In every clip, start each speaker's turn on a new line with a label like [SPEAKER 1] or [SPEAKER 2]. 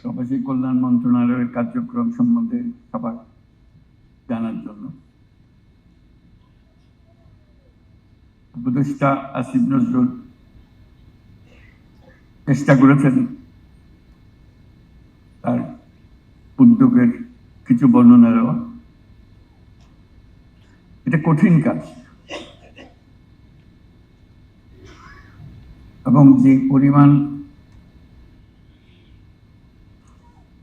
[SPEAKER 1] প্রবাসী কল্যাণ মন্ত্রণালয়ের কার্যক্রম সম্বন্ধে সবার জানার জন্য উপদেষ্টা আসিফ নজরুল চেষ্টা করেছেন তার উদ্যোগের কিছু বর্ণনা দেওয়া। এটা কঠিন কাজ এবং যে পরিমাণ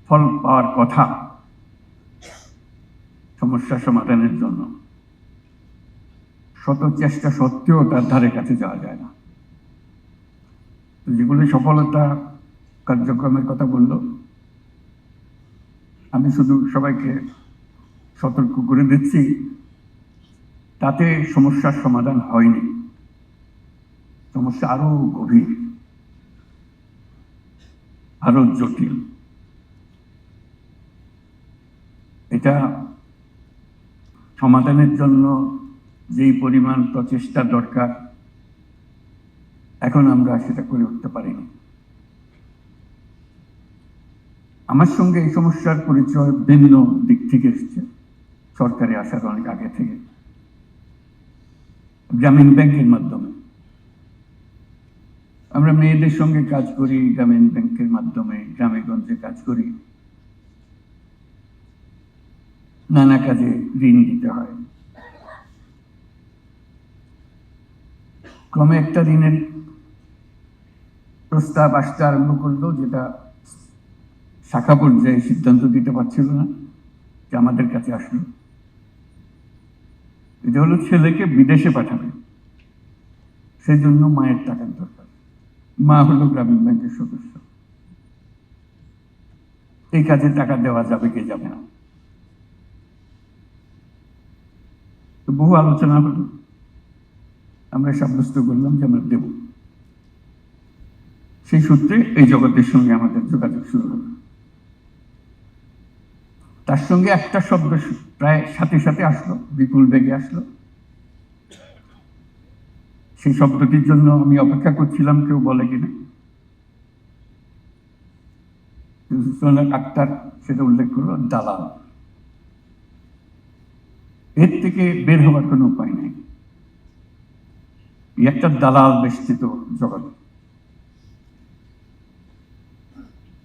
[SPEAKER 1] ফল পাওয়ার কথা সমস্যা সমাধানের জন্য, শত চেষ্টা সত্ত্বেও তার ধারে কাছে যাওয়া যায় না। যেগুলো সফলতা কার্যক্রমের কথা বলল, আমি শুধু সবাইকে সতর্ক করে দিচ্ছি, তাতে সমস্যার সমাধান হয়নি, সমস্যা আরো গভীর, আরো জটিল। এটা সমাধানের জন্য যেই পরিমাণ প্রচেষ্টা দরকার, এখন আমরা সেটা করে উঠতে পারিনি। আমার সঙ্গে এই সমস্যার পরিচয় ভিন্ন দিক থেকে এসেছে, সরকারে আসার অনেক আগে থেকে। গ্রামীণ ব্যাংকের মাধ্যমে আমরা মেয়েদের সঙ্গে কাজ করি, গ্রামীণ ব্যাংকের মাধ্যমে গ্রামে গঞ্জে কাজ করি, নানা কাজে ঋণ দিতে হয়। ক্রমে একটা ঋণের প্রস্তাব আসতে আরম্ভ করলো, যেটা শাখা পর্যায়ে সিদ্ধান্ত দিতে পারছিল না, যে আমাদের কাছে আসলো। এটা হলো ছেলেকে বিদেশে পাঠাবে, সেই জন্য মায়ের টাকার দরকার। মা হলো গ্রামীণ ব্যাংকের সদস্য, এই কাজে টাকা দেওয়া যাবে কি যাবে না, বহু আলোচনা হলো। আমরা সাব্যস্ত করলাম যে আমরা দেব। সেই সূত্রে এই জগতের সঙ্গে আমাদের যোগাযোগ শুরু হলো। তার সঙ্গে একটা শব্দ প্রায় সাথে সাথে আসলো, বিপুল বেগে আসলো। সেই শব্দটির জন্য আমি অপেক্ষা করছিলাম কেউ বলে কিনা। আক্তার সেটা উল্লেখ করলো, দালাল। এর থেকে বের হওয়ার কোনো উপায় নাই। একটা দালাল বেষ্টিত জগৎ।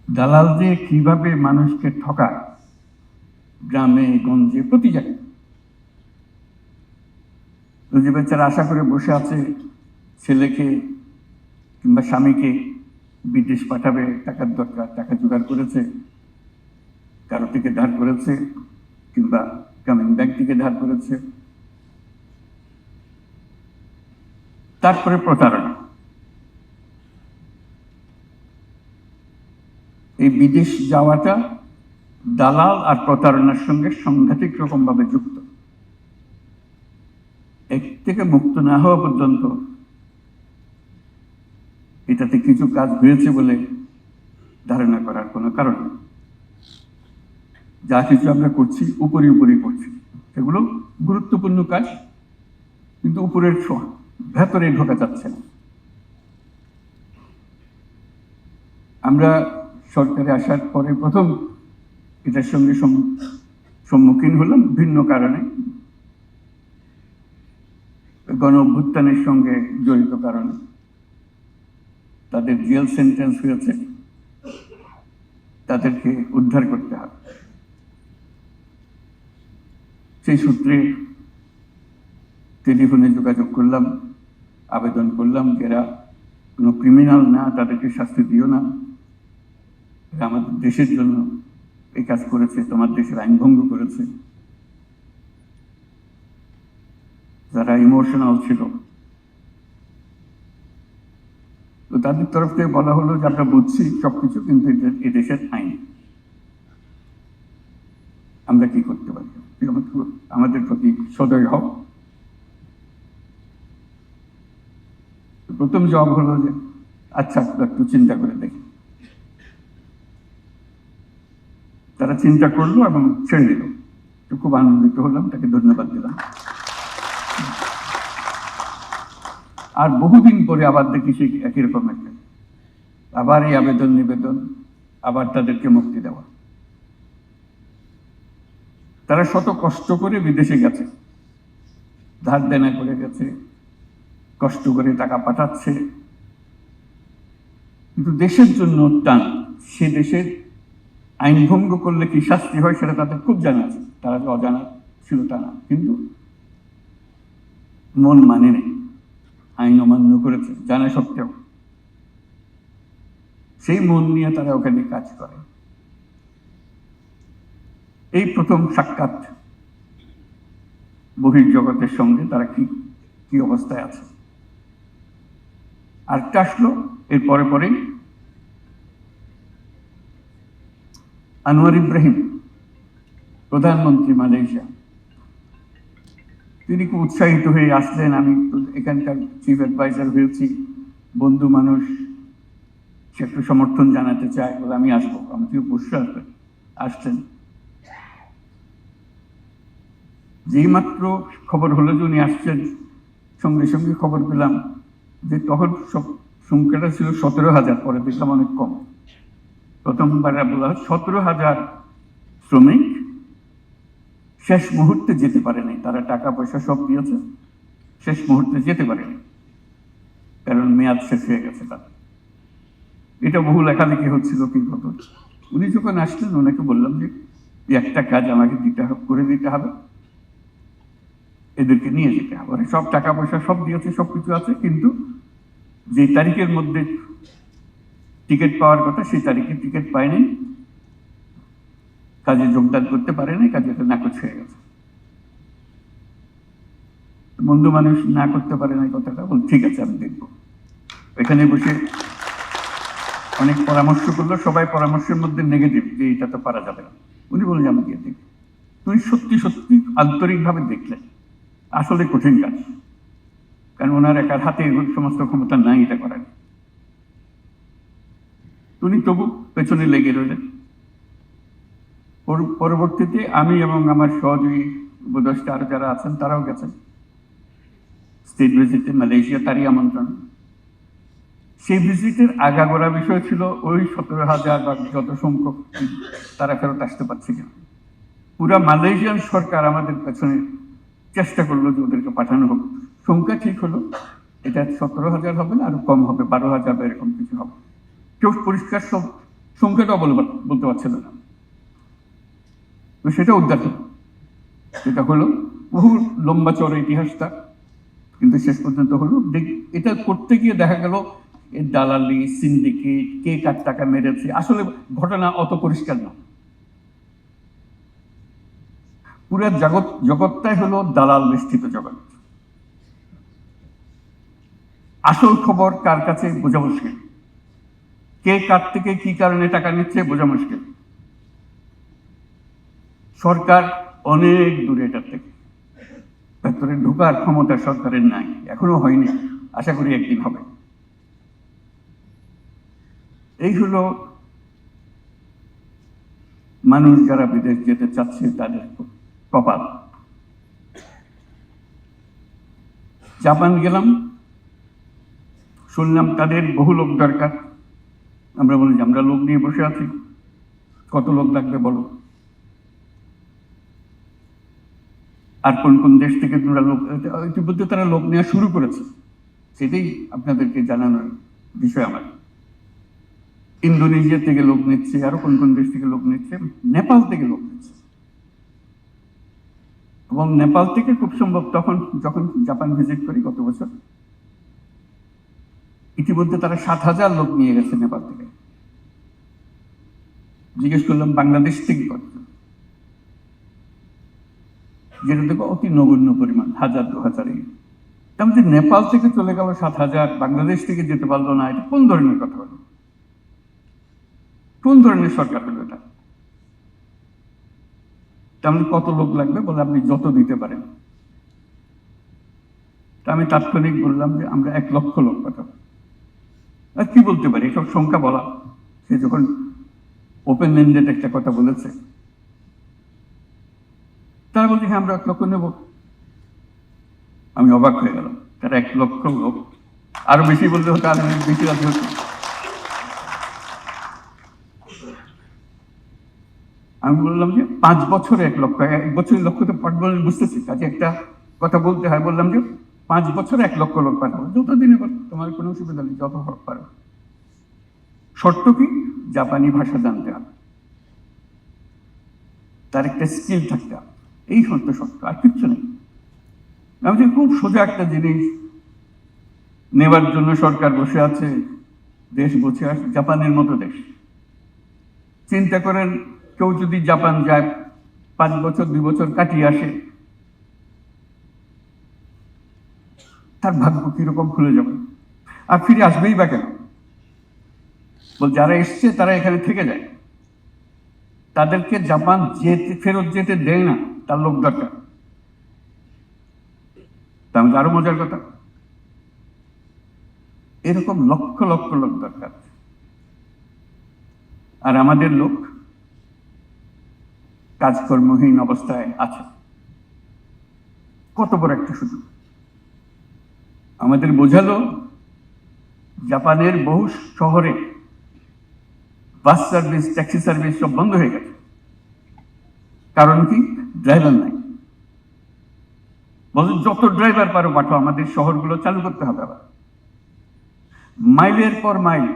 [SPEAKER 1] দালাল যে কিভাবে মানুষকে ঠকায়, গ্রামে গঞ্জে প্রতি জায়গায়। যে বেচারা আশা করে বসে আছে ছেলেকে কিংবা স্বামীকে বিদেশ পাঠাবে, টাকার দরকার, টাকা জোগাড় করেছে, কারো থেকে ধার করেছে কিংবা গ্রামীণ ব্যাংক থেকে ধার করেছে, তারপরে প্রতারণা। এই বিদেশ যাওয়াটা দালাল আর প্রতারণার সঙ্গে সাংঘাতিক রকম ভাবে যুক্ত। এক থেকে মুক্ত না হওয়া পর্যন্ত এটাতে কিছু কাজ হয়েছে বলে ধারণা করার কোনো কারণ নেই। যা কিছু আমরা করছি উপরি উপরি করছি, সেগুলো গুরুত্বপূর্ণ কাজ, কিন্তু উপরের ভেতরে ঢোকা যাচ্ছে না। আমরা সরকারে আসার পরে প্রথম এটার সঙ্গে সম্মুখীন হলাম ভিন্ন কারণে, গণ অভ্যুত্থানের সঙ্গে জড়িত কারণে। তাদের জেল সেন্টেন্স হয়েছে, তাদেরকে উদ্ধার করতে হবে। সেই সূত্রে টেলিফোনে যোগাযোগ করলাম, আবেদন করলাম, যারা কোনো ক্রিমিনাল না, তাদেরকে শাস্তি দিও না, আমাদের দেশের জন্য এই কাজ করেছে, তোমার দেশের আইন ভঙ্গ করেছে। যারা ইমোশনাল ছিল, তো তাদের তরফ থেকে বলা হলো যে আমরা বুঝছি সবকিছু, কিন্তু এই দেশের আইন, আমরা কি করতে পারি, আমাদের প্রতি সদয় হও। প্রথম জবাব হলো যে আচ্ছা, একটু চিন্তা করে দেখি। তারা চিন্তা করলো এবং ছেড়ে দিল। খুব আনন্দিত হলাম, তাকে ধন্যবাদ দিলাম। আর বহুদিন পরে আবার দেখি সেই একই রকম একটা, আবার এই আবেদন নিবেদন, আবার তাদেরকে মুক্তি দেওয়া। তারা শত কষ্ট করে বিদেশে গেছে, ধার দেনা করে গেছে, কষ্ট করে টাকা পাঠাচ্ছে, কিন্তু দেশের জন্য টান। সে দেশের আইন ভঙ্গ করলে কি শাস্তি হয় সেটা তাদের খুব জানা আছে, তারা যে অজানা ছিল তা না, কিন্তু মন মানে নেই, আইন অমান্য করেছে জানা সত্ত্বেও। সেই মন নিয়ে তারা ওখানে কাজ করে। এই প্রথম সাক্ষাৎ বহির্জগতের সঙ্গে তারা কি কি অবস্থায় আছে। আরেকটা আসলো এর পরে পরেই, আনোয়ার ইব্রাহিম, প্রধানমন্ত্রী মালয়েশিয়া। তিনি খুব উৎসাহিত হয়ে আসলেন, আমি এখানকার চিফ অ্যাডভাইজার হয়েছি, বন্ধু মানুষ, সে একটু সমর্থন জানাতে চায় বলে আমি আসবো। আমাকে অবশ্যই আসছেন। যেই মাত্র খবর হলো যে উনি আসছেন, সঙ্গে সঙ্গে খবর পেলাম যে তখন সব সংখ্যাটা ছিল 17,000, পরে দেখলাম অনেক কম। প্রথমবার বলা হয় 17,000 শ্রমিক শেষ মুহূর্তে যেতে পারে নাই। তারা টাকা পয়সা সব দিয়েছে, শেষ মুহূর্তে যেতে পারেনি, কারণ মেয়াদ শেষ হয়ে গেছে তাদের। এটা বহু লেখালেখি হচ্ছিল কি কত। উনি যখন আসলেন ওনাকে বললাম যে একটা কাজ আমাকে করে দিতে হবে, এদেরকে নিয়ে যেতে হবে। সব টাকা পয়সা সব দিয়েছে, সবকিছু আছে, কিন্তু যে তারিখের মধ্যে টিকিট পাওয়ার কথা সেই তারিখে টিকিট পায়নি, কাজে যোগদান করতে পারে নাই, কাজে এটা নাকচ হয়ে গেছে। বন্ধু মানুষ না করতে পারে না কথাটা, বল ঠিক আছে আমি দেখবো। এখানে বসে অনেক পরামর্শ করলো, সবাই পরামর্শের মধ্যে নেগেটিভ, যে এটা তো পারা যাবে না। উনি বললেন আমি গিয়ে দেখি। উনি সত্যি সত্যি আন্তরিকভাবে দেখলেন আসলে কঠিন কাজ, কারণ ওনার একার হাতে সমস্ত ক্ষমতা নাই এটা করার। উনি তবু পেছনে লেগে রইলেন। পরবর্তীতে আমি এবং আমার সহযোগী উপদেষ্টা আরো যারা আছেন তারাও গেছেন স্টেট ভিজিটে মালয়েশিয়া, তারই আমন্ত্রণ। সেই ভিজিটের আগাগোড়া বিষয় ছিল ওই 17,000 বা যত সংখ্যক তারা ফেরত আসতে পারছে কিনা। পুরা মালয়েশিয়ান সরকার আমাদের পেছনে চেষ্টা করলো যে ওদেরকে পাঠানো হোক। সংখ্যা ঠিক হলো, এটা 17,000 হবে না, আরো কম হবে, 12,000 বা এরকম কিছু হবে। কেউ পরিষ্কার সংখ্যাটাও বলতে পারছিল না। তো সেটা উদ্ধার হলো, সেটা হলো বহু লম্বা চড়া ইতিহাসটা, কিন্তু শেষ পর্যন্ত হলো। এটা করতে গিয়ে দেখা গেল এর দালালি, সিন্ডিকেট, কে কার টাকা মেরেছে, আসলে ঘটনা অত পরিষ্কার না। পুরো জগৎটাই হলো দালাল বেষ্টিত জগৎ। আসল খবর কার কাছে বোঝা মুশকিল, কে কার থেকে কি কারণে টাকা নিচ্ছে বোঝা মুশকিল। সরকার অনেক দূরে এটার থেকে, ভেতরে ঢোকার ক্ষমতা সরকারের নাই, এখনো হয়নি, আশা করি একদিন হবে। এই হলো মানুষ যারা বিদেশ যেতে চাচ্ছে তাদের কপাল। জাপান গেলাম, শুনলাম তাদের বহু লোক দরকার। আমরা বলি যে আমরা লোক নিয়ে বসে আছি, কত লোক লাগবে বলো। আর কোন কোন দেশ থেকে তোমরা লোক, ইতিমধ্যে তারা লোক নেওয়া শুরু করেছে, সেটাই আপনাদেরকে জানানোর বিষয় আমার। ইন্দোনেশিয়া থেকে লোক নিচ্ছে, আরো কোন কোন দেশ থেকে লোক নিচ্ছে, নেপাল থেকে লোক নিচ্ছে। এবং নেপাল থেকে খুব সম্ভব যখন জাপান ভিজিট করি গত বছর, ইতিমধ্যে তারা 7,000 লোক নিয়ে গেছে নেপাল থেকে। জিজ্ঞেস করলাম বাংলাদেশ থেকে কত, যেটা দেখো অতি নগণ্য পরিমাণ, 1,000-2,000। তেমন নেপাল থেকে চলে গেল 7,000, বাংলাদেশ থেকে যেতে পারলো না, এটা কোন ধরনের কথা হলো? কোন ধরনের সরকার হলো এটা? তেমন কত লোক লাগবে বলে আপনি যত দিতে পারেন। তা আমি তাৎক্ষণিক বললাম যে আমরা 1 লক্ষ লোক পাঠাবো। আর কি বলতে পারি, এসব সংখ্যা বলা, সে যখন ওপেন এন্ডেড একটা কথা বলেছে, তারা বলছে হ্যাঁ আমরা 1 লক্ষ নেব। আমি অবাক হয়ে গেলাম, তারা 1 লক্ষ লোক, আরো বেশি বলতে হতো, আরো বেশি রাজি হতো। আমি বললাম যে 5 বছরে 1 লক্ষ, 1 বছরের লক্ষ্য তো পাঠবো বুঝতেছি, কাজে একটা কথা বলতে হয়। বললাম যে 5 বছরে 1 লক্ষ লোক পাঠাবো, যতদিনে তোমার কোনো অসুবিধা নেই, যত হোক পারো। শর্ত কি? জাপানি ভাষা জানতে হবে, তার একটা স্কিল থাকতে হবে, এই শর্ত আর কিচ্ছু নেই। আমি খুব সোজা একটা জিনিস নেবার জন্য সরকার বসে আছে, দেশ বসে আছে, জাপানের মতো দেশ। চিন্তা করেন, কেউ যদি জাপান যায়, 5 বছর 2 বছর কাটিয়ে আসে, তার ভাগ্য কিরকম খুলে যাবে, আর ফিরে আসবেই বা কেন? বল, যারা এসছে তারা এখানে থেকে যায়, তাদেরকে জাপান ফেরত যেতে দেয় না, তার লোক দরকার। তাহলে আরো মজার কথা, এরকম লক্ষ লক্ষ লোক দরকার, আর আমাদের লোক কাজকর্মহীন অবস্থায় আছে। কত বড় একটা সুযোগ আমাদের বোঝালো। জাপানের বহু শহরে বাস সার্ভিস, ট্যাক্সি সার্ভিস সব বন্ধ হয়ে গেছে। কারণ কি? ড্রাইভার নাই। বলছে যত ড্রাইভার পারো পাঠাও, আমাদের শহরগুলো চালু করতে হবে। আবার মাইলের পর মাইল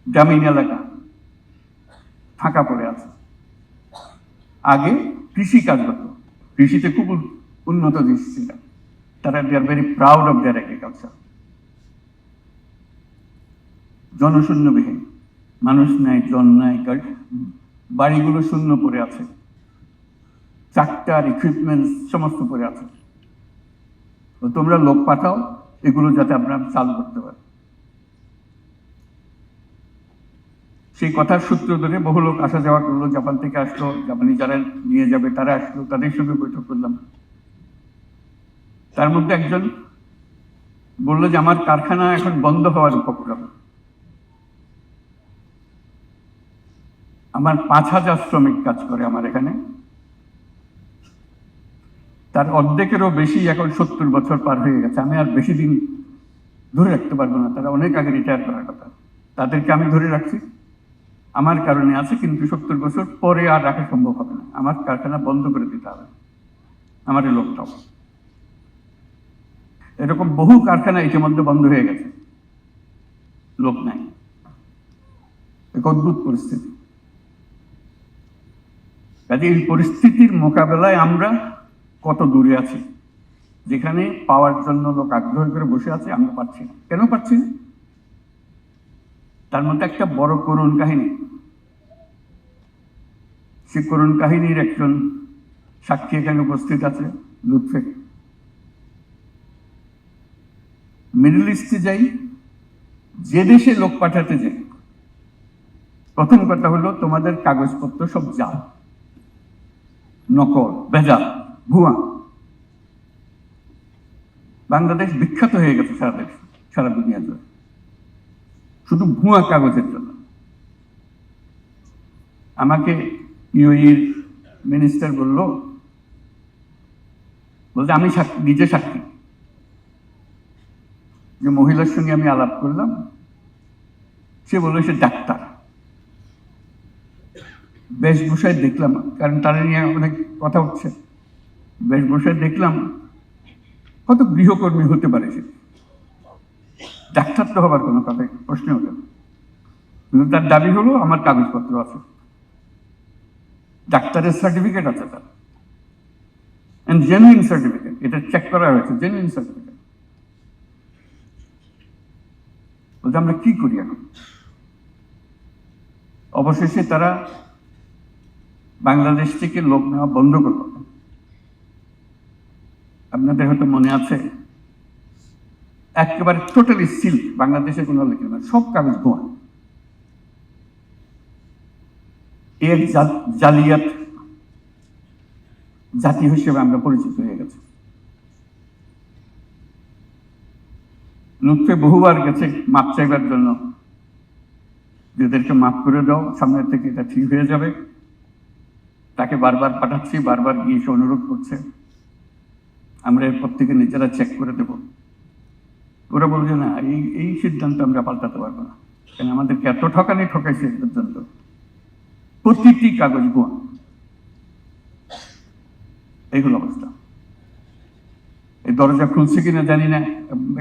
[SPEAKER 1] গ্রামীণ এলাকা ফাঁকা পড়ে আছে। আগে কৃষি কাজ হতো, কৃষিতে খুব উন্নত দেশ ছিল, তারা they are very proud of their agriculture. জনশূন্যবিহীন, মানুষ নাই, জন নাই, বাড়িগুলো শূন্য পড়ে আছে, ট্রাক্টর ইকুইপমেন্ট সমস্ত পড়ে আছে। তো তোমরা লোক পাঠাও, এগুলো যাতে আমরা চালু করতে পারি। সেই কথার সূত্র ধরে বহু লোক আসা যাওয়া করলো, জাপান থেকে আসলো, জাপানি যারা নিয়ে যাবে তারা আসলো, তাদের সঙ্গে বৈঠক করলাম। তার মধ্যে একজন বললো যে আমার কারখানা এখন বন্ধ হওয়ার উপক্রম, আমার 5,000 শ্রমিক কাজ করে আমার এখানে, তার অর্ধেকেরও বেশি এখন 70 বছর পার হয়ে গেছে, আমি আর বেশি দিন ধরে রাখতে পারবো না, তারা অনেক আগে রিটায়ার করার কথা, তাদেরকে আমি ধরে রাখছি, আমার কারণে আছে, কিন্তু 70 বছর পরে আর রাখা সম্ভব হবে না, আমার কারখানা বন্ধ করে দিতে হবে, আমার এই লোকটাও। এরকম বহু কারখানা ইতিমধ্যে বন্ধ হয়ে গেছে, লোক নাই। এক অদ্ভুত পরিস্থিতি। কাজে এই পরিস্থিতির মোকাবেলায় আমরা কত দূরে আছি, যেখানে পাওয়ার জন্য লোক আগ্রহ করে বসে আছে, আমরা পাচ্ছি না। কেন পাচ্ছি না? তার মধ্যে একটা বড় করুণ কাহিনী। সে করুণ কাহিনীর একজন সাক্ষী এখানে উপস্থিত আছে, লুৎফে। মিডল ইস্টে যাই, যে দেশে লোক পাঠাতে যাই, প্রথম কথা হলো তোমাদের কাগজপত্র সব জাল, নকল, ভেজাল, ভুয়া। বাংলাদেশ বিখ্যাত হয়ে গেছে সারা দুনিয়া জুড়ে শুধু ভুয়া কাগজের জন্য। আমাকে ইউএইর মিনিস্টার বলতে আমি নিজে সাক্ষী, যে মহিলার সঙ্গে আমি আলাপ করলাম, সে বললো সে ডাক্তার। বেশভূষায় দেখলাম, কারণ তারা নিয়ে অনেক কথা উঠছে, বেশভূষায় দেখলাম কত গৃহকর্মী হতে পারে, সে ডাক্তার তো হবার কোনো কথা প্রশ্ন হলো না। কিন্তু তার দাবি হলো আমার কাগজপত্র আছে, ডাক্তারের সার্টিফিকেট আছে তার, জেনুইন সার্টিফিকেট, এটা চেক করা হয়েছে, জেনুইন সার্টিফিকেট। বলতে আমরা কি করি এখন? অবশেষে তারা বাংলাদেশ থেকে লোক নেওয়া বন্ধ করল। আপনাদের হয়তো মনে আছে, একেবারে টোটালি সিল, বাংলাদেশে কোনো লেখে না, সব কাগজ ভুয়া। এর জালিয়াত জাতি হিসেবে আমরা পরিচিত হয়ে গেছি। লুৎফে বহুবার গেছে মাপ চাইবার জন্য, যাদেরকে মাফ করে দাও, সামনের থেকে এটা ঠিক হয়ে যাবে। তাকে বারবার পাঠাচ্ছি, বারবার গিয়ে সে অনুরোধ করছে, আমরা এরপর থেকে নিজেরা চেক করে দেব। ওরা বলছে না, এই সিদ্ধান্ত আমরা পাল্টাতে পারবো না, কেন আমাদেরকে এত ঠকানি ঠকাইছে এ পর্যন্ত, প্রতিটি কাগজ ভুয়া। এইগুলো অবস্থা। এই দরজা খুলছে কিনা জানি না,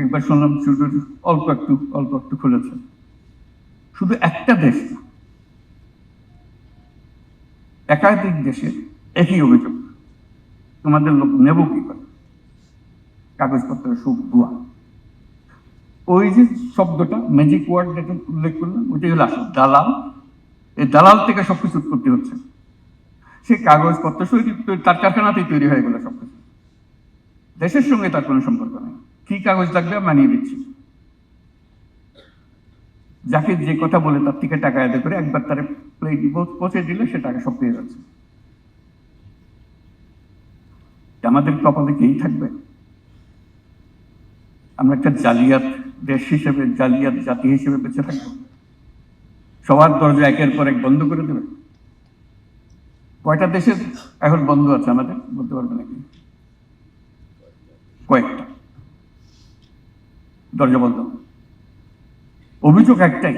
[SPEAKER 1] একবার শুনলাম শুধু অল্প একটু খুলেছে। শুধু একটা দেশ না, একাধিক দেশে একই অভিযোগ। তোমাদের লোক নেব কি করে? কাগজপত্র সব ভুয়া। ওই যে শব্দটা, ম্যাজিক ওয়ার্ড যেটা উল্লেখ করলাম, ওইটাই হলো আসল দালাল। এই দালাল থেকে সবকিছু উৎপত্তি হচ্ছে। সে কাগজপত্র তার কারখানাতেই তৈরি হয়ে গেল সবকিছু। দেশের সঙ্গে তার কোনো সম্পর্ক নেই। কি কাগজ লাগবে মানিয়ে দিচ্ছি, যাকে যে কথা বলে তার থেকে টাকা আদায় করে একবার তার পৌঁছে দিলে সে টাকা সব পেয়ে যাচ্ছে। আমাদের কপালে কেই থাকবে? আমরা একটা জালিয়াত দেশ হিসেবে, জালিয়াত জাতি হিসেবে বেঁচে থাকবো? সবার দরজা একের পর এক বন্ধ করে দেবে? কয়টা দেশের এখন বন্ধ আছে আমাদের বলতে পারবে নাকি? কয়েকটা দরজা বন্ধ। অভিযোগ একটাই,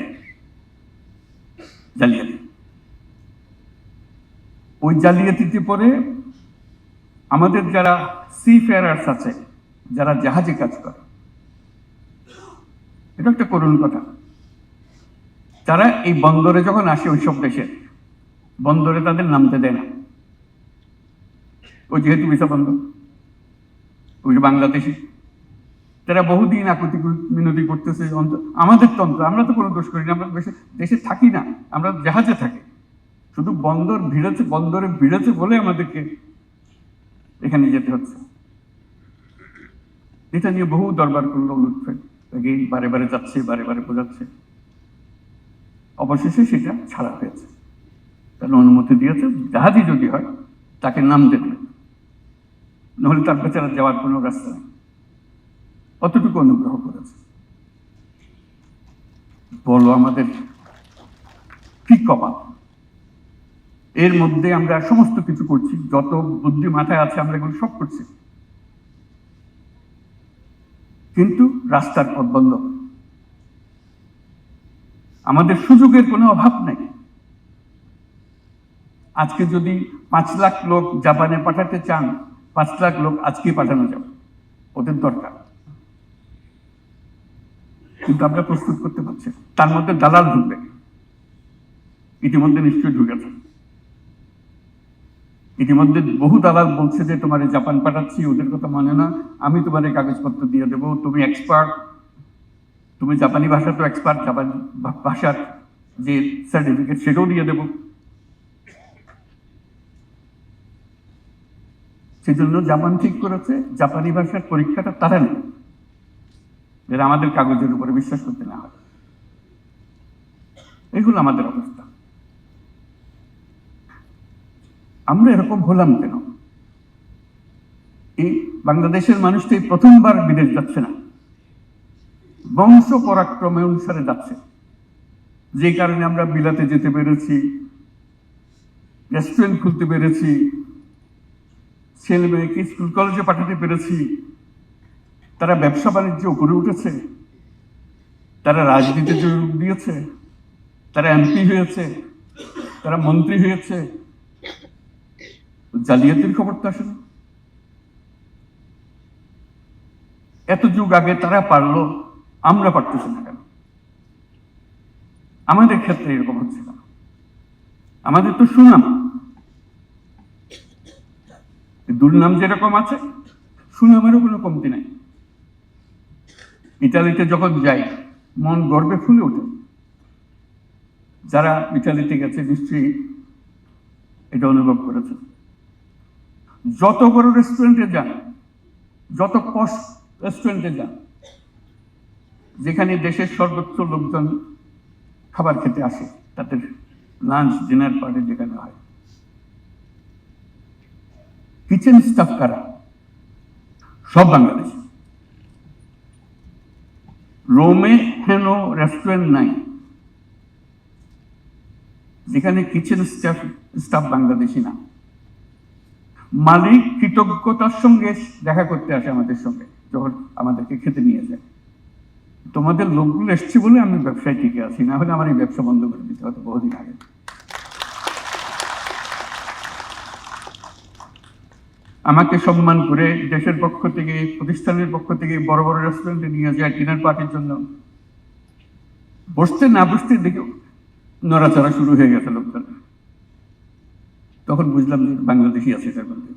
[SPEAKER 1] জালিয়াতি। ওই জালিয়াতিতে পরে আমাদের যারা সি ফেয়ারার্স আছে, যারা জাহাজে কাজ করে, এটা একটা করুণ কথা। তারা এই বন্দরে যখন আসে, ওইসব দেশে বন্দরে তাদের নামতে দেয় না। ওই যেহেতু ভিসা বন্ধ, ওই যে বাংলাদেশি, তারা বহুদিন আকুতি মিনতি করতেছে। আমাদের তন্ত্র, আমরা তো কোনো দোষ করি না, আমরা দেশে থাকি না, আমরা জাহাজে থাকি। শুধু বন্দরে ভিড়েছে বলে আমাদেরকে এখানে যেতে হচ্ছে। এটা নিয়ে বহু দরবার করলো লুৎফে, বারে বারে যাচ্ছে, বারে বারে বোঝাচ্ছে। অবশেষে সেটা ছাড়া হয়েছে, তার অনুমতি দিয়েছে। জাহাজই যদি হয় তাকে নাম দেবে, নাহলে তার বেচারা যাওয়ার কোনো রাস্তা নেই। অতটুকু অনুগ্রহ করেছে। বলো আমাদের কি কপাল! এর মধ্যে আমরা সমস্ত কিছু করছি, যত বুদ্ধি মাথায় আছে আমরা এগুলো সব করছি, কিন্তু রাস্তার পথ বন্ধ। আমাদের সুযোগের কোনো অভাব নেই। আজকে যদি 5 লাখ লোক জাপানে পাঠাতে চান, 5 লাখ লোক আজকে পাঠানো যাবে, ওদের দরকার। কিন্তু আমরা প্রস্তুত করতে পারছি। তার মধ্যে দালাল ঢুকবে, ইতিমধ্যে নিশ্চয়ই ঢুকেছে। ইতিমধ্যে বহু দালাল বলছে যে তোমার জাপান পাঠাচ্ছি, ওদের কথা মানে না, আমি তোমার কাগজপত্র দিয়ে দেবো, তুমি এক্সপার্ট, তুমি জাপানি ভাষা তো এক্সপার্ট, জাপানি ভাষার যে সার্টিফিকেট সেটাও দিয়ে দেবো। সেজন্য জাপান ঠিক করেছে জাপানি ভাষার পরীক্ষাটা তারা নেই, যেটা আমাদের কাগজের উপরে বিশ্বাস করতে না হয়। এগুলো আমাদের অবস্থা। আমরা এরকম হলাম কেন? এই বাংলাদেশের মানুষ তো এই প্রথমবার বিদেশ যাচ্ছে না, বংশ পরাক্রমে অনুসারে যাচ্ছে। যে কারণে আমরা বিলাতে যেতে পেরেছি, রেস্টুরেন্ট খুলতে পেরেছি, ছেলে মেয়েকে স্কুল কলেজে পাঠাতে পেরেছি, তারা ব্যবসা বাণিজ্য করে উঠেছে, তারা রাজনীতিতে যোগ দিয়েছে, তারা এমপি হয়েছে, তারা মন্ত্রী হয়েছে। জালিয়াতির খবর তো আসে না। এত যুগ আগে তারা পারলো, আমরা পারতেছি না কেন? আমাদের ক্ষেত্রে এরকম হচ্ছে না। আমাদের তো সুনাম, দুর্নাম যেরকম আছে, সুনামেরও কোনো কমতি নাই। ইতালিতে যখন যাই মন গর্বে ফুলে ওঠে। যারা ইতালিতে গেছে নিশ্চয়ই এটা অনুভব করেছে। যত বড় রেস্টুরেন্টে যান, যত পশ রেস্টুরেন্টে যান, যেখানে দেশের সর্বোচ্চ লোকজন খাবার খেতে আসে, তাদের লাঞ্চ ডিনার পার্টি যেখানে হয়, কিচেন স্টাফ কারা? সব বাংলাদেশ। রোমে হেন রেস্টুরেন্ট নাই যেখানে কিচেন স্টাফ বাংলাদেশি না। মালিক কৃতজ্ঞতার সঙ্গে দেখা করতে আসে আমাদের সঙ্গে, যখন আমাদেরকে খেতে নিয়ে যায়, তোমাদের লোকগুলো এসছে বলে আমি ব্যবসায় টিকে আছি, না হলে আমার এই ব্যবসা বন্ধ করে দিতে হতো বহুদিন আগে। আমাকে সম্মান করে দেশের পক্ষ থেকে, প্রতিষ্ঠানের পক্ষ থেকে বড় বড় রেস্টুরেন্টে নিয়ে যায় ডিনার পার্টির জন্য। বসতে না বসতে দেখে নড়াচড়া শুরু হয়ে গেছে লোকজন। তখন বুঝলাম যে বাংলাদেশি আছে তার মধ্যে,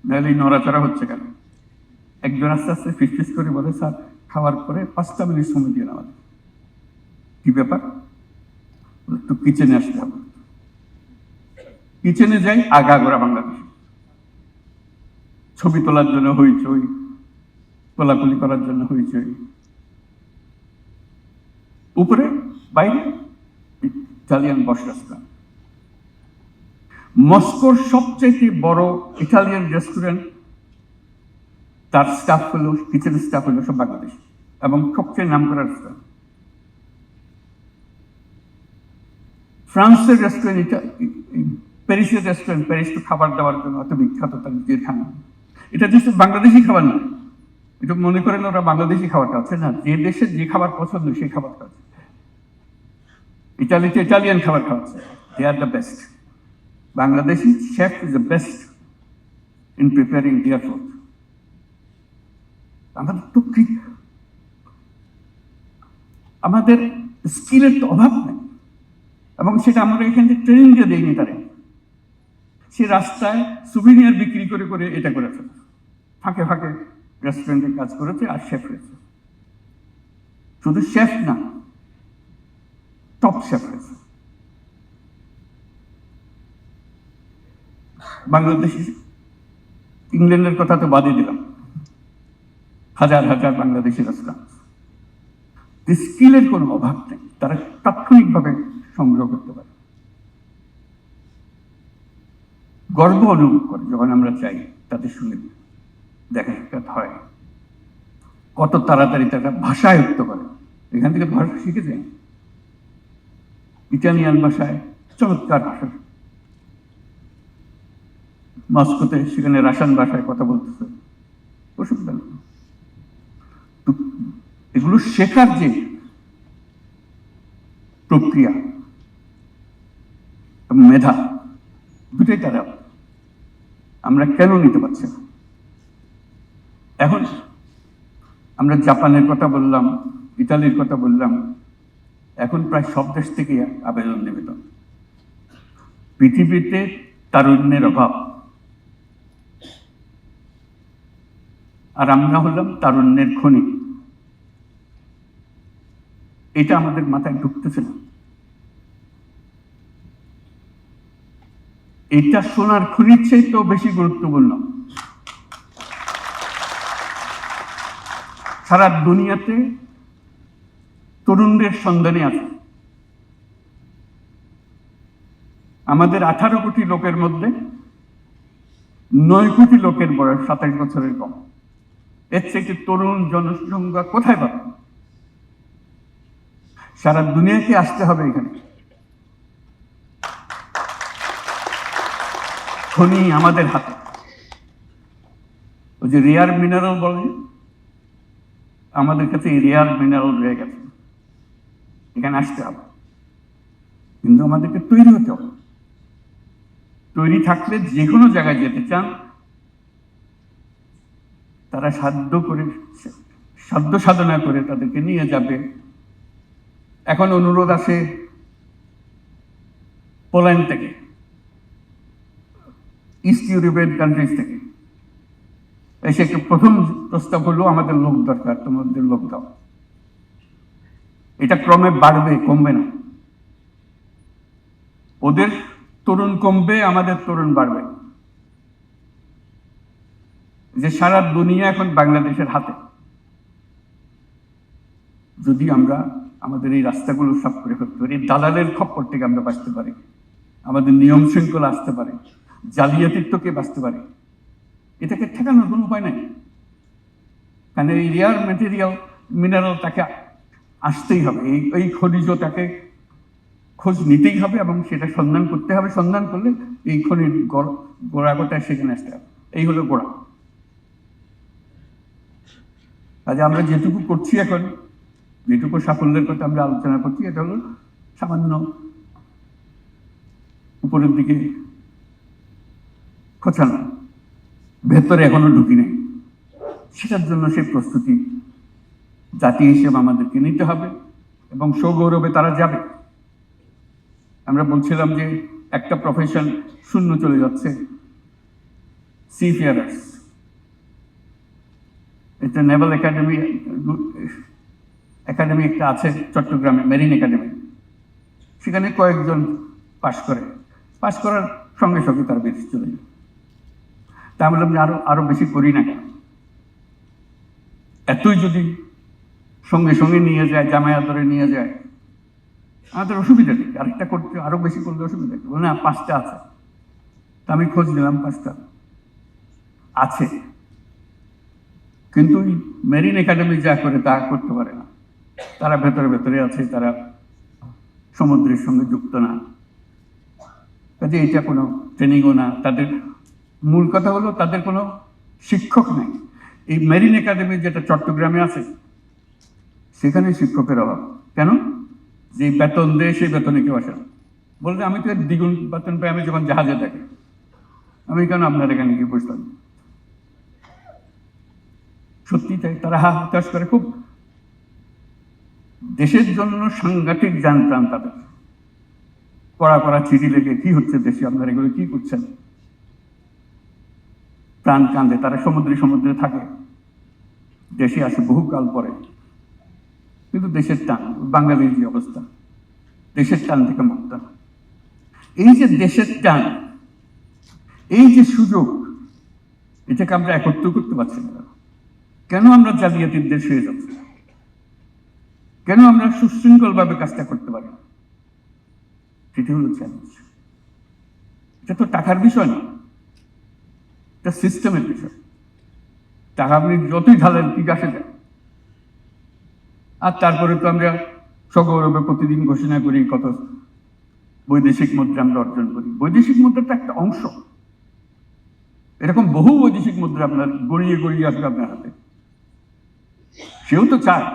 [SPEAKER 1] নাহলে এই নড়াচড়া হচ্ছে কেন? একজন আস্তে আস্তে ফিস করে বলে, স্যার খাওয়ার পরে 5টা মিনিট সময় দিয়ে নেওয়া। কি ব্যাপার? একটু কিচেনে আসতে হবে। কিচেনে যাই, আগাগোড়া বাংলাদেশ, ছবি তোলার জন্য হইচই, কোলাকুলি করার জন্য হইচই, উপরে বাইরে ইটালিয়ান বস রেস্টুরেন্ট। মস্কোর সবচেয়ে বড় ইটালিয়ান রেস্টুরেন্ট, তার স্টাফ হলো, কিচেন স্টাফ হলো সব বাংলাদেশ, এবং সবচেয়ে নাম করা রেস্টুরেন্ট। ফ্রান্সের রেস্টুরেন্ট, প্যারিসের রেস্টুরেন্ট, প্যারিস তো খাবার দাবার জন্য অত বিখ্যাত, তার নিজের খানা। এটা দেশে বাংলাদেশি খাবার না, এটা মনে করেন ওরা বাংলাদেশি খাবার খাচ্ছে না, যে দেশে যে খাবার পছন্দ সেই খাবার খাচ্ছে। ইটালিতে ইটালিয়ান খাবার খাওয়াচ্ছে, they are the best. Bangladeshi chef is the best in preparing their food. আমাদের তো কি, আমাদের স্কিলের তো অভাব নেই, এবং সেটা আমরা এখান থেকে ট্রেনিং দিয়ে দেয়নি তারা। সে রাস্তায় সুভিনিয়ার বিক্রি করে করে এটা করেছে, ফাঁকে ফাঁকে রেস্টুরেন্টে কাজ করেছে আর শেফ হয়েছে। শুধু শেফ না, টপ শেফ হয়েছে। বাংলাদেশি, ইংল্যান্ডের কথা তো বাদই দিলাম, হাজার হাজার বাংলাদেশি রেস্টুরেন্ট, স্কিলের কোনো অভাব নেই, তারা তাৎক্ষণিকভাবে সংগ্রহ করতে পারে। গর্ব অনুভব করে যখন আমরা চাই তাদের সঙ্গে দেখা সাক্ষাৎ হয়, কত তাড়াতাড়ি তারা ভাষা আয়ত্ত করে। এখান থেকে ভাষা শিখে যায়, ইটালিয়ান ভাষায় চমৎকার ভাষা, মস্কোতে সেখানে রাশিয়ান ভাষায় কথা বলতেছে, অসুবিধা নেই। এগুলো শেখার যে প্রক্রিয়া, মেধা, দুটাই তারা, আমরা কেন নিতে পারছি না? এখন আমরা জাপানের কথা বললাম, ইতালির কথা বললাম, এখন প্রায় সব দেশ থেকে আবেদন নিবেদন। পৃথিবীতে তারুণ্যের অভাব, আর আমরা হলাম তারুণ্যের খনি। এটা আমাদের মাথায় ঢুকতেছে না। এটা সোনার খনির চেয়ে বেশি গুরুত্বপূর্ণ। সারা দুনিয়াতে তরুণদের সন্ধানে আছে। আমাদের 18 কোটি লোকের মধ্যে 9 কোটি লোকের বয়স 27 বছরের কম। এর থেকে তরুণ জনসংখ্যা কোথায় পাবে? সারা দুনিয়াকে আসতে হবে এখানে। খনি আমাদের হাতে। ওই যে রেয়ার মিনারেল বলে, আমাদের কাছে রেয়ার মিনারেল রয়ে গেছে, এখানে আসতে হবে, কিন্তু আমাদেরকে তৈরি হতে হবে। তৈরি থাকলে যে কোনো জায়গায় যেতে চান তারা সাধ্য সাধনা করে তাদেরকে নিয়ে যাবে। এখন অনুরোধ আসে পোল্যান্ড থেকে, ইস্ট ইউরোপিয়ান কান্ট্রিজ থেকে এসে প্রথম প্রস্তাব হলো আমাদের লোক দরকার, তোমাদের লোক দাও। এটা ক্রমে বাড়বে, কমবে না। ওদের তরুণ কমবে, আমাদের তরুণ বাড়বে। যে সারা দুনিয়া এখন বাংলাদেশের হাতে। যদি আমরা আমাদের এই রাস্তাগুলো সাফ করে ফেলতে পারি, দালালের খপ্পর থেকে আমরা বাঁচতে পারি, আমাদের নিয়ম শৃঙ্খলা আসতে পারে, জালিয়াতিত্বকে বাঁচতে পারে, এটাকে ঠেকানোর কোনো উপায় নেই। কারণ এই রেয়ার ম্যাটেরিয়াল মিনারেল তাকে আসতেই হবে, এই খনিজ তাকে খোঁজ নিতেই হবে এবং সেটা সন্ধান করতে হবে। সন্ধান করলে এই খনির গোড়াটায় সেখানে আসতে হবে। এই হলো গোড়া। কাজে আমরা যেটুকু করছি এখন, যেটুকু সাফল্যের কথা আমরা আলোচনা করছি এটা হলো সামান্য উপরের দিকে খোঁচানো, ভেতরে এখনো ঢুকি নেই। সেটার জন্য সেই প্রস্তুতি জাতি হিসেবে আমাদেরকে নিতে হবে এবং সগৌরবে তারা যাবে। আমরা বলছিলাম যে একটা প্রফেশন শূন্য চলে যাচ্ছে, সিফেয়ারার্স। এটা নেভাল একাডেমি একটা আছে চট্টগ্রামে, মেরিন একাডেমি। সেখানে কয়েকজন পাশ করার সঙ্গে সঙ্গে তারা বেশি চলে যায়। তা আমি বললাম যে আরো বেশি করি না কেন? এতই যদি সঙ্গে সঙ্গে নিয়ে যায়, জামায়াত ধরে নিয়ে যায়, আমাদের অসুবিধা নেই। আরেকটা করতে আরো বেশি করলে অসুবিধা নেই। বলে না, 5টা আছে। তা আমি খোঁজ নিলাম, 5টা আছে, কিন্তু মেরিন একাডেমি যা করে তা করতে পারে না। তারা ভেতরে ভেতরে আছে, তারা সমুদ্রের সঙ্গে যুক্ত না, কাজে এটা কোনো ট্রেনিংও না। তাদের মূল কথা হলো তাদের কোনো শিক্ষক নেই। এই মেরিন একাডেমি যেটা চট্টগ্রামে আছে, সেখানে শিক্ষকের অভাব। কেন? যে বেতন দেয় সেই বেতনে কেউ আসে না। বলতে আমি তো দ্বিগুণ বেতন পাই আমি যখন জাহাজে থাকি, আমি কেন আপনার এখানে গিয়ে বসলাম? সত্যি তাই, তারা হতাশ করে খুব। দেশের জন্য সাংঘাতিক জানতাম তাদের কড়া চিঠি লেগে, কি হচ্ছে দেশে, আপনারা এগুলো কি করছেন? প্রাণ কান্দে। তারা সমুদ্রে থাকে, দেশে আসে বহুকাল পরে, কিন্তু দেশের টান, বাঙালির যে অবস্থা, দেশের টান থেকে মুক্ত না। এই যে দেশের টান, এই যে সুযোগ, এটাকে আমরা একত্র করতে পারছি না। কেন আমরা জালিয়াতির দেশ হয়ে যাচ্ছি? কেন আমরা সুশৃঙ্খলভাবে কাজটা করতে পারি না? সেটি হলো চ্যালেঞ্জ। এটা তো টাকার বিষয় না, এটা সিস্টেমের বিষয়। টাকা আপনি যতই ঢালেন ঠিক আসে যায়। আর তারপরে তো আমরা সগৌরবে প্রতিদিন ঘোষণা করি কত বৈদেশিক মুদ্রা আমরা অর্জন করি। বৈদেশিক মুদ্রাটা একটা অংশ, এরকম বহু বৈদেশিক মুদ্রা আপনার গড়িয়ে আসবে আপনার হাতে। সেও তো চায়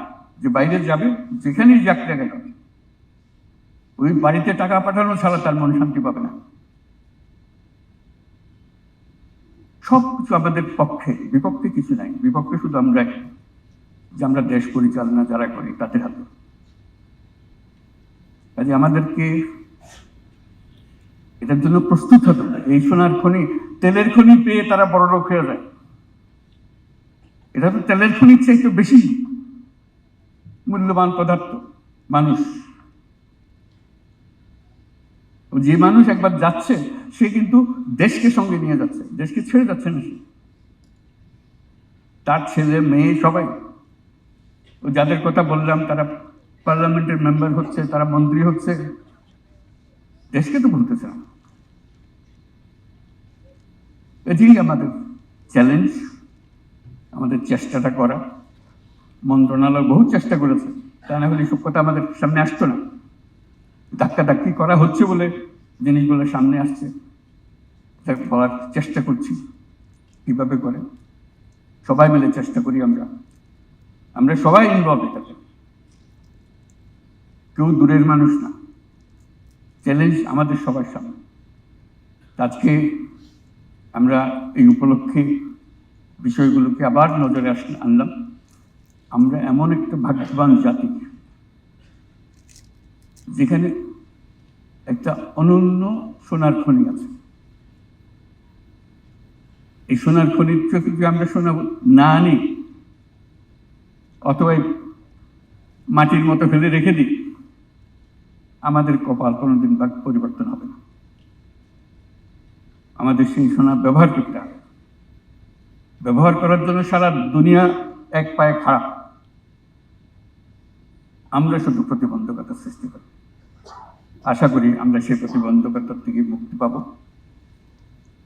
[SPEAKER 1] যে বাইরে যাবে, যেখানেই যাক না কেন, ওই বাড়িতে টাকা পাঠানো ছাড়া তার মন শান্তি পাবে না। সবকিছু আমাদের পক্ষে, বিপক্ষে কিছু নাই। বিপক্ষে শুধু আমরা, যে আমরা দেশ পরিচালনা যারা করি তাদের হাতে। কাজে আমাদেরকে এটার জন্য প্রস্তুত হতে হবে। এই সোনার খনি, তেলের খনি পেয়ে তারা বড় লোক হয়ে যায়। এটা তো তেলের খনির চাইতে বেশি মূল্যবান পদার্থ মানুষ। যে মানুষ একবার যাচ্ছে, সে কিন্তু দেশকে সঙ্গে নিয়ে যাচ্ছে, দেশকে ছেড়ে যাচ্ছে না সে। তার ছেলে মেয়ে সবাই, ও যাদের কথা বললাম, তারা পার্লামেন্টের মেম্বার হচ্ছে, তারা মন্ত্রী হচ্ছে, দেশকে তো ভুলতেছে না। এটাই আমাদের চ্যালেঞ্জ, আমাদের চেষ্টাটা করা। মন্ত্রণালয় বহু চেষ্টা করেছে, তা না হলে সব কথা আমাদের সামনে আসতো না। ধাক্কি করা হচ্ছে বলে জিনিসগুলো সামনে আসছে, বলার চেষ্টা করছি কিভাবে করে। সবাই মিলে চেষ্টা করি, আমরা সবাই ইনভলভ এটাতে, কেউ দূরের মানুষ না। চ্যালেঞ্জ আমাদের সবার সামনে। আজকে আমরা এই উপলক্ষে বিষয়গুলোকে আবার নজরে আনলাম। আমরা এমন একটা ভাগ্যবান জাতি, যেখানে একটা অনন্য সোনার খনি আছে। এই সোনার খনির থেকে আমরা সোনা না আনি, অথবা মাটির মতো ফেলে রেখে দিই, আমাদের কপাল কোনোদিন পরিবর্তন হবে না। আমাদের সেই সোনা ব্যবহার করতে হবে। ব্যবহার করার জন্য সারা দুনিয়া এক পায়ে খাড়া, আমরা শুধু প্রতিবন্ধকতা সৃষ্টি করি। আশা করি আমরা সেই প্রতিবন্ধকতার থেকে মুক্তি পাব,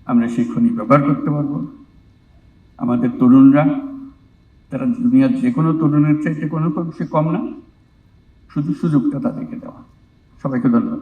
[SPEAKER 1] আমরা সেই খনি ব্যবহার করতে পারবো। আমাদের তরুণরা, তারা দুনিয়ার যে কোনো তরুণের চাইতে কোনো সে কম না, শুধু সুযোগটা তাদেরকে দেওয়া। সবাইকে ধন্যবাদ।